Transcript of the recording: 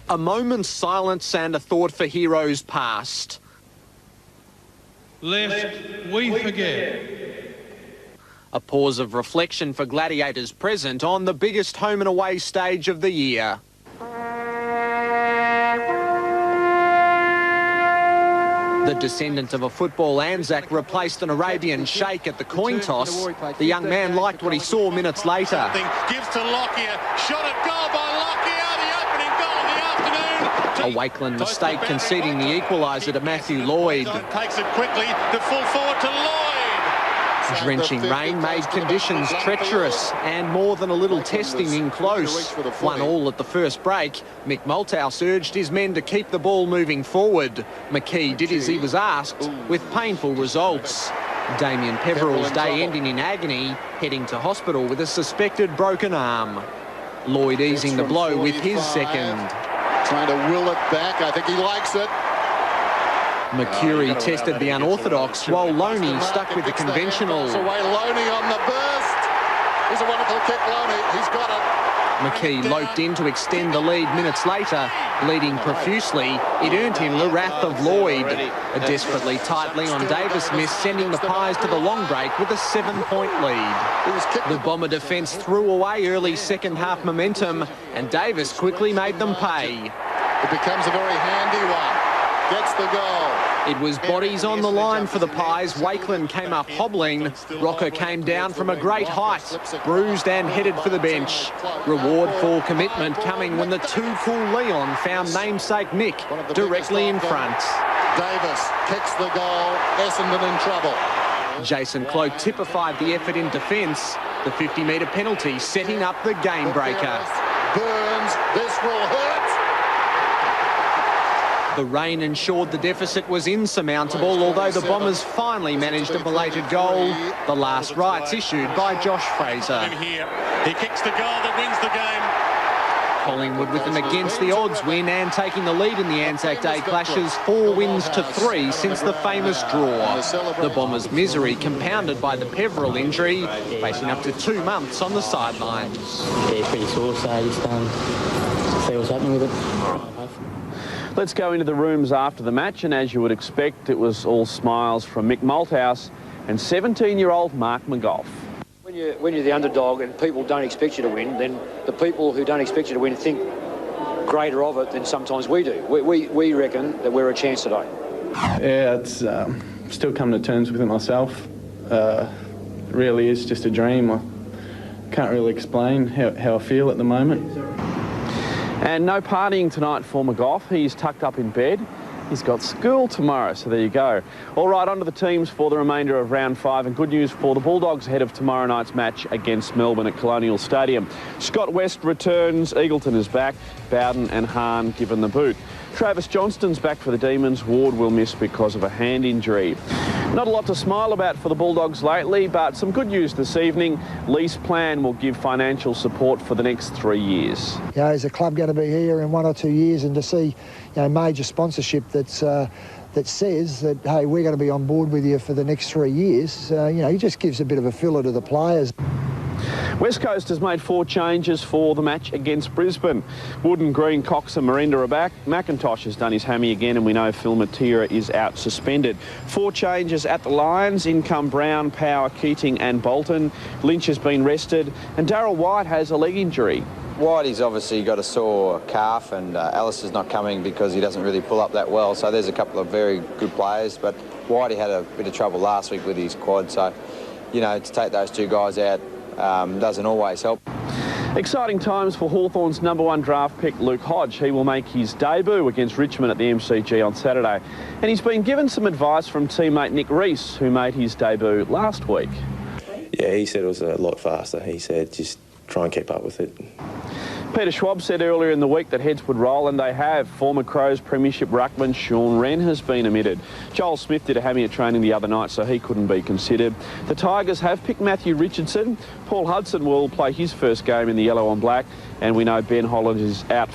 A moment's silence and a thought for heroes past. Lest we forget. A pause of reflection for gladiators present on the biggest home and away stage of the year. The descendant of a football Anzac replaced an Arabian sheikh at the coin toss. The young man liked what he saw minutes later. Gives to Lockyer, shot at goal by Lockyer, the opening goal of the afternoon. A Wakeland mistake conceding the equaliser to Matthew Lloyd. Takes it quickly, the full forward to Lloyd. Drenching rain made conditions treacherous and more than a little testing in close. 1-1 at the first break. Mick Malthouse urged his men to keep the ball moving forward. McKee did as he was asked, with painful results. Damien Peveril's day ending in agony, heading to hospital with a suspected broken arm. Lloyd easing the blow with his second. Trying to will it back. I think he likes it. Mercury tested the unorthodox, while Loney stuck with the conventional. Away Loney on the burst. Here's a wonderful kick, Loney. He's got it. McKee loped in to extend the lead minutes later. Bleeding profusely, it earned him the wrath of Lloyd. A desperately tight Leon Davis miss, sending the Pies to the long break with a 7-point lead. The Bomber defence threw away early second-half momentum, and Davis quickly made them pay. It becomes a very handy one. Gets the goal. It was bodies on the line for the Pies. Wakeland came up hobbling. Rocker came down from a great height, bruised and headed for the bench. Reward for commitment coming when the too cool Leon found namesake Mick directly in front. Davis kicks the goal. Essendon in trouble. Jason Cloke typified the effort in defence. The 50-metre penalty setting up the game breaker. Burns, this will hurt. The rain ensured the deficit was insurmountable, although the Bombers finally managed a belated goal. The last rights issued by Josh Fraser. He kicks the goal that wins the game. Collingwood with an against the odds win and taking the lead in the Anzac Day clashes, 4 wins to 3 since the famous draw. The Bombers' misery compounded by the Peveril injury, facing up to 2 months on the sidelines. Yeah, pretty sore, so just see what's happening with it. Let's go into the rooms after the match, and as you would expect, it was all smiles from Mick Malthouse and 17-year-old Mark McGough. When you're the underdog and people don't expect you to win, then the people who don't expect you to win think greater of it than sometimes we do. We reckon that we're a chance today. Yeah, it's still coming to terms with it myself. It really is just a dream. I can't really explain how I feel at the moment. And no partying tonight for McGough. He's tucked up in bed. He's got school tomorrow, so there you go. All right, on to the teams for the remainder of round 5, and good news for the Bulldogs ahead of tomorrow night's match against Melbourne at Colonial Stadium. Scott West returns, Eagleton is back, Bowden and Hahn given the boot. Travis Johnston's back for the Demons. Ward will miss because of a hand injury. Not a lot to smile about for the Bulldogs lately, but some good news this evening. Lease Plan will give financial support for the next 3 years. You know, is the club going to be here in 1 or 2 years, and to see, you know, major sponsorship that says that, hey, we're going to be on board with you for the next 3 years, you know, he just gives a bit of a filler to the players. West Coast has made 4 changes for the match against Brisbane. Wood and Green, Cox and Miranda are back. McIntosh has done his hammy again, and we know Phil Matera is out suspended. 4 changes at the Lions. In come Brown, Power, Keating and Bolton. Lynch has been rested, and Darryl White has a leg injury. Whitey's obviously got a sore calf, and Alistair's not coming because he doesn't really pull up that well. So there's a couple of very good players, but Whitey had a bit of trouble last week with his quad. So, you know, to take those 2 guys out doesn't always help. Exciting times for Hawthorn's #1 draft pick Luke Hodge. He will make his debut against Richmond at the MCG on Saturday. And he's been given some advice from teammate Nick Reese, who made his debut last week. Yeah, he said it was a lot faster. He said just try and keep up with it. Peter Schwab said earlier in the week that heads would roll, and they have. Former Crows premiership ruckman Sean Wren has been omitted. Joel Smith did a hammy at training the other night, so he couldn't be considered. The Tigers have picked Matthew Richardson. Paul Hudson will play his first game in the yellow and black, and we know Ben Holland is out